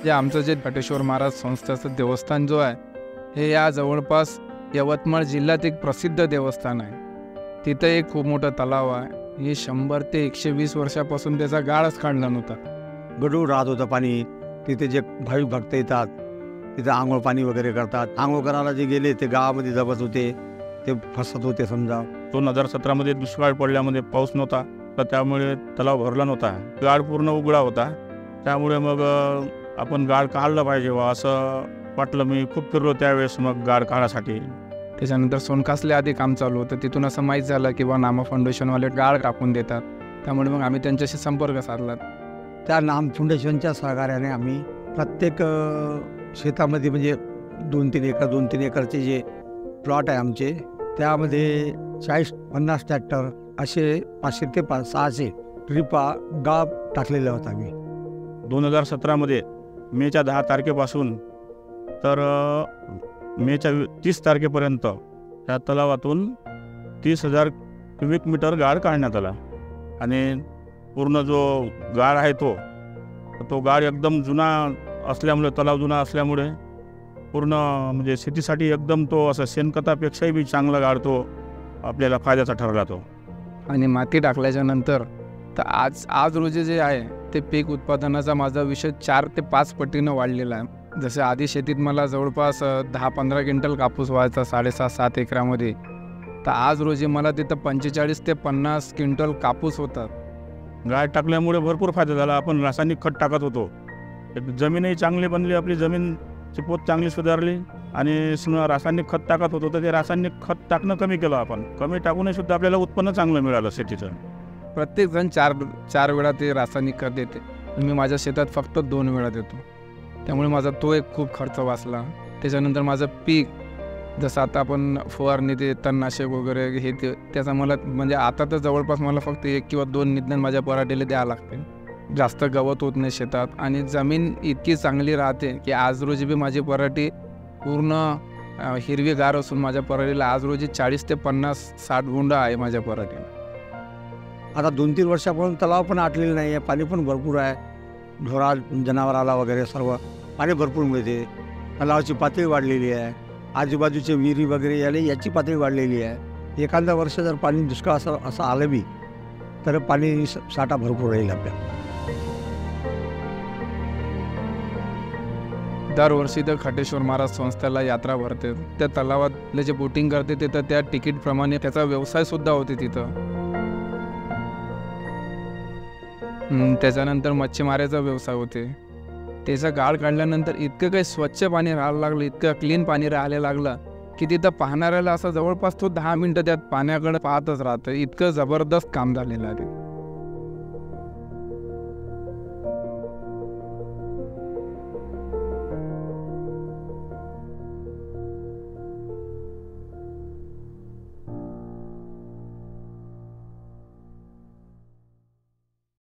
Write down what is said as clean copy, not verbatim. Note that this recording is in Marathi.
जे आमचं जे खटेश्वर महाराज संस्थाचं देवस्थान जो आहे हे या जवळपास यवतमाळ जिल्ह्यात एक प्रसिद्ध देवस्थान आहे। तिथं एक खूप मोठं तलाव आहे। हे 100 ते 120 वर्षापासून त्याचा गाळच काढला नव्हता। गढूळ राहत होतं पाणी। तिथे जे भाविक भक्त येतात तिथे आंघोळ पाणी वगैरे करतात। आंघोळ करायला जे गेले ते गावामध्ये जबत होते, ते फसत होते। समजा 2017 दुष्काळ पडल्यामध्ये पाऊस नव्हता, तर त्यामुळे तलाव भरला नव्हता। गाळ पूर्ण उघडा होता, त्यामुळे मग आपण गाळ काढलं पाहिजे वा असं वाटलं। मी खूप फिरलो त्यावेळेस मग गाळ काढण्यासाठी। त्याच्यानंतर सोनकासले आधी काम चालू होतं, तिथून असं माहीत झालं की नामा फाउंडेशनवाले गाळ टाकून देतात, त्यामुळे मग आम्ही त्यांच्याशी संपर्क साधला। त्या नाम फाउंडेशनच्या सहकार्याने आम्ही प्रत्येक शेतामध्ये म्हणजे 2-3 एकरचे जे प्लॉट आहे आमचे, त्यामध्ये 40-50 ट्रॅक्टर असे 500 ते 600 ट्रिपा गाळ टाकलेला होता आम्ही। 2017 मेच्या 10 तारखेपासून तर मेच्या 30 तारखेपर्यंत त्या तलावातून 30,000 क्युबिक मीटर गाळ काढण्यात आला। आणि पूर्ण जो गाळ आहे तो गाळ एकदम जुना असल्यामुळे, तलाव जुना असल्यामुळे पूर्ण म्हणजे शेतीसाठी एकदम तो असं शेणखतापेक्षाही बी चांगला गाळ तो आपल्याला फायद्याचा ठरला तो। आणि माती टाकल्याच्या नंतर तर आज रोजी जे आहे ते पीक उत्पादनाचा माझा विषय 4 ते 5 पटीनं वाढलेला आहे। जसे आधी शेतीत मला जवळपास 10-15 क्विंटल कापूस व्हायचा 6.5-7 एकरामध्ये, तर आज रोजी मला तिथं 45 ते 50 क्विंटल कापूस होतात। गाळ टाकल्यामुळे भरपूर फायदा झाला। आपण रासायनिक खत टाकत होतो, जमीनही चांगली बनली, आपली जमीनची पोत चांगली सुधारली। आणि रासायनिक खत टाकत होतो तर ते रासायनिक खत टाकणं कमी केलं आपण। कमी टाकूनही सुद्धा आपल्याला उत्पन्न चांगलं मिळालं शेतीचं। प्रत्येकजण 4 वेळा ते रासायनिक खत देते, मी माझ्या शेतात फक्त 2 वेळा देतो, त्यामुळे माझा तो एक खूप खर्च वाचला। त्याच्यानंतर माझं पीक जसं आता आपण फवारणी ते तणनाशक वगैरे हे त्याचा मला म्हणजे आता तर जवळपास मला फक्त 1 किंवा 2 निंदण माझ्या पराठीला द्यावं लागते। जास्त गवत होत नाही शेतात आणि जमीन इतकी चांगली राहते की आज रोजी बी माझी पराठी पूर्ण हिरवीगार असून माझ्या पराठीला आज रोजी 40 ते 50-60 गुंड आहे माझ्या पराठीला। आता 2-3 वर्षापासून तलाव पण आटलेला नाही आहे, पाणी पण भरपूर आहे। ढोरा जनावराला वगैरे सर्व पाणी भरपूर मिळते। तलावाची पातळी वाढलेली आहे, आजूबाजूचे विहिरी वगैरे याची पातळी वाढलेली आहे। एखाद्या वर्ष जर पाणी दुष्काळ असं आलं बी तर पाणी साठा भरपूर राहील आपल्याला। दरवर्षी तर खटेश्वर महाराज संस्थेला यात्रा भरते, त्या तलावातले जे बोटिंग करते तिथं त्या तिकीटप्रमाणे त्याचा व्यवसाय सुद्धा होते तिथं। त्याच्यानंतर मच्छीमाराचा व्यवसाय होते। त्याचा गाळ काढल्यानंतर इतकं काही स्वच्छ पाणी राहायला लागलं, इतकं क्लीन पाणी राहायला लागलं की तिथं पाहणाऱ्याला असं जवळपास तो 10 मिनटं त्यात पाण्याकडे पाहतच राहतं, इतकं जबरदस्त काम झालेलं आहे।